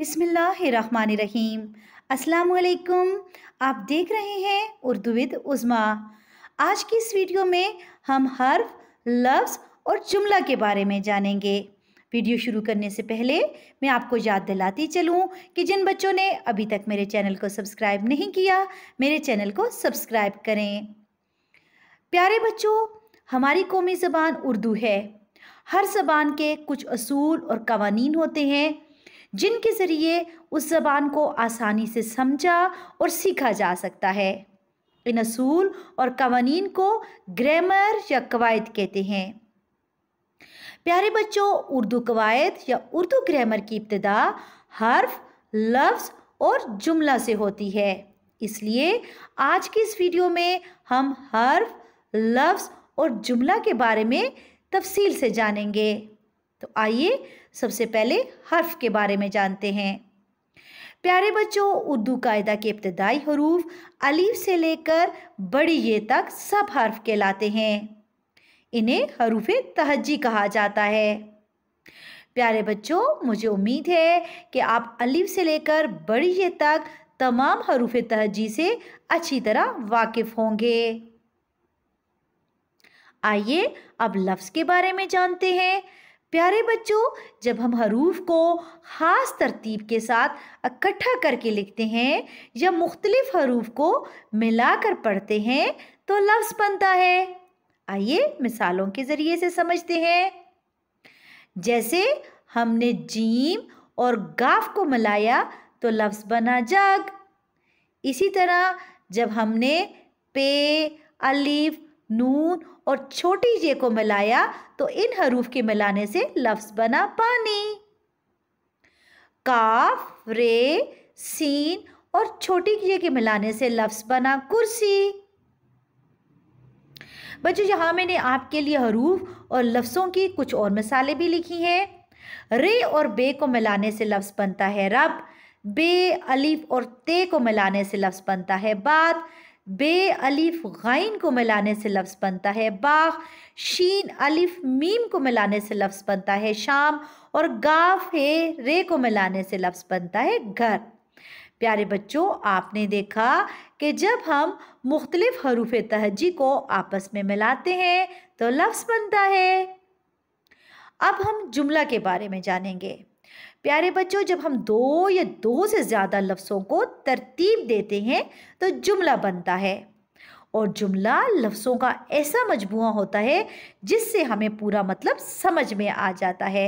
बिस्मिल्लाहिर्रहमानिर्रहीम। अस्सलाम वालेकुम। आप देख रहे हैं उर्दू विद उज़्मा। आज की इस वीडियो में हम हर्फ, लफ्ज़ और जुमला के बारे में जानेंगे। वीडियो शुरू करने से पहले मैं आपको याद दिलाती चलूं कि जिन बच्चों ने अभी तक मेरे चैनल को सब्सक्राइब नहीं किया, मेरे चैनल को सब्सक्राइब करें। प्यारे बच्चों, हमारी कौमी ज़बान उर्दू है। हर ज़बान के कुछ असूल और कवानीन होते हैं जिनके ज़रिए उस ज़बान को आसानी से समझा और सीखा जा सकता है। इन असूल और कवानीन को ग्रामर या कवायद कहते हैं। प्यारे बच्चों, उर्दू कवायद या उर्दू ग्रामर की इब्तिदा हर्फ, लफ्ज़ और जुमला से होती है। इसलिए आज की इस वीडियो में हम हर्फ, लफ्ज़ और जुमला के बारे में तफसील से जानेंगे। तो आइए सबसे पहले हर्फ के बारे में जानते हैं। प्यारे बच्चों, उर्दू कायदा के इब्तिदाई हरूफ अलीफ से लेकर बड़ी ये तक सब हर्फ कहलाते हैं। इन्हें हरूफे तहज्जी कहा जाता है। प्यारे बच्चों, मुझे उम्मीद है कि आप अलीफ से लेकर बड़ी ये तक तमाम हरूफे तहज्जी से अच्छी तरह वाकिफ होंगे। आइए अब लफ्ज़ के बारे में जानते हैं। प्यारे बच्चों, जब हम हरूफ को ख़ास तरतीब के साथ इकट्ठा करके लिखते हैं या मुख्तलिफ हरूफ को मिलाकर पढ़ते हैं तो लफ्ज़ बनता है। आइए मिसालों के ज़रिए से समझते हैं। जैसे हमने जीम और गाफ को मिलाया तो लफ्ज़ बना जग। इसी तरह जब हमने पे, अलिफ, नून और छोटी जे को मिलाया तो इन हरूफ के मिलाने से लफ्ज़ बना पानी। काफ, रे, सीन और छोटी जे के मिलाने से लफ्ज़ बना कुर्सी। बच्चों, यहाँ मैंने आपके लिए हरूफ और लफ्ज़ों की कुछ और मिसालें भी लिखी हैं। रे और बे को मिलाने से लफ्ज़ बनता है रब। बे, अलिफ और ते को मिलाने से लफ्ज़ बनता है बात। बे, अलिफ, गाइन को मिलाने से लफ्ज़ बनता है बाग। शीन, अलिफ, मीम को मिलाने से लफ्ज़ बनता है शाम। और गाफ, हे, रे को मिलाने से लफ्ज़ बनता है घर। प्यारे बच्चों, आपने देखा कि जब हम मुख्तलिफ हरूफ तहज्जी को आपस में मिलाते हैं तो लफ्ज़ बनता है। अब हम जुमला के बारे में जानेंगे। प्यारे बच्चों, जब हम दो या दो से ज़्यादा लफ्ज़ों को तरतीब देते हैं तो जुमला बनता है। और जुमला लफ्ज़ों का ऐसा मजमुआ होता है जिससे हमें पूरा मतलब समझ में आ जाता है।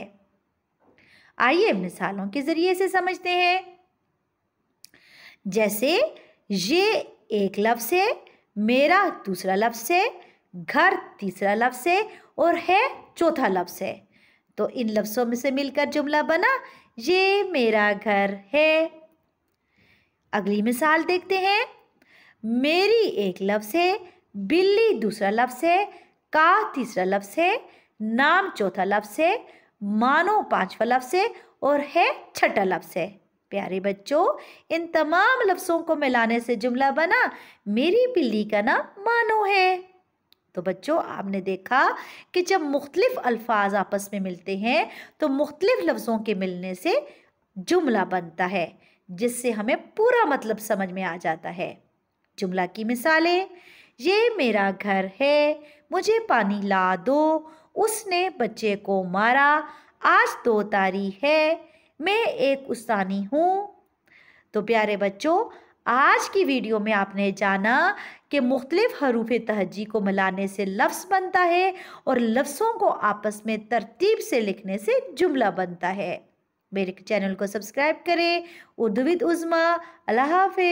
आइए मिसालों के ज़रिए से समझते हैं। जैसे ये एक लफ्ज़ है, मेरा दूसरा लफ्ज़ है, घर तीसरा लफ्ज़ है और है चौथा लफ्ज़ है। तो इन लफ्ज़ों में से मिलकर जुमला बना ये मेरा घर है। अगली मिसाल देखते हैं। मेरी एक लफ्ज़ है, बिल्ली दूसरा लफ्ज़ है, का तीसरा लफ्ज़ है, नाम चौथा लफ्ज़ है, मानो पांचवा लफ्ज़ है और है छठा लफ्ज़ है। प्यारे बच्चों, इन तमाम लफ्ज़ों को मिलाने से जुमला बना मेरी बिल्ली का नाम मानो है। तो बच्चों, आपने देखा कि जब मुख्तलिफ अल्फाज आपस में मिलते हैं तो मुख्तलिफ लफ्ज़ों के मिलने से जुमला बनता है जिससे हमें पूरा मतलब समझ में आ जाता है। जुमला की मिसालें। ये मेरा घर है, मुझे पानी ला दो, उसने बच्चे को मारा, आज 2 तारीख है, मैं एक उस्तानी हूँ। तो प्यारे बच्चों, आज की वीडियो में आपने जाना कि मुख्तलिफ हरूफ तहज्जी को मिलाने से लफ्ज़ बनता है और लफ्ज़ों को आपस में तरतीब से लिखने से जुमला बनता है। मेरे चैनल को सब्सक्राइब करें। उर्दू विद उज़्मा। अल्लाह हाफ़िज़।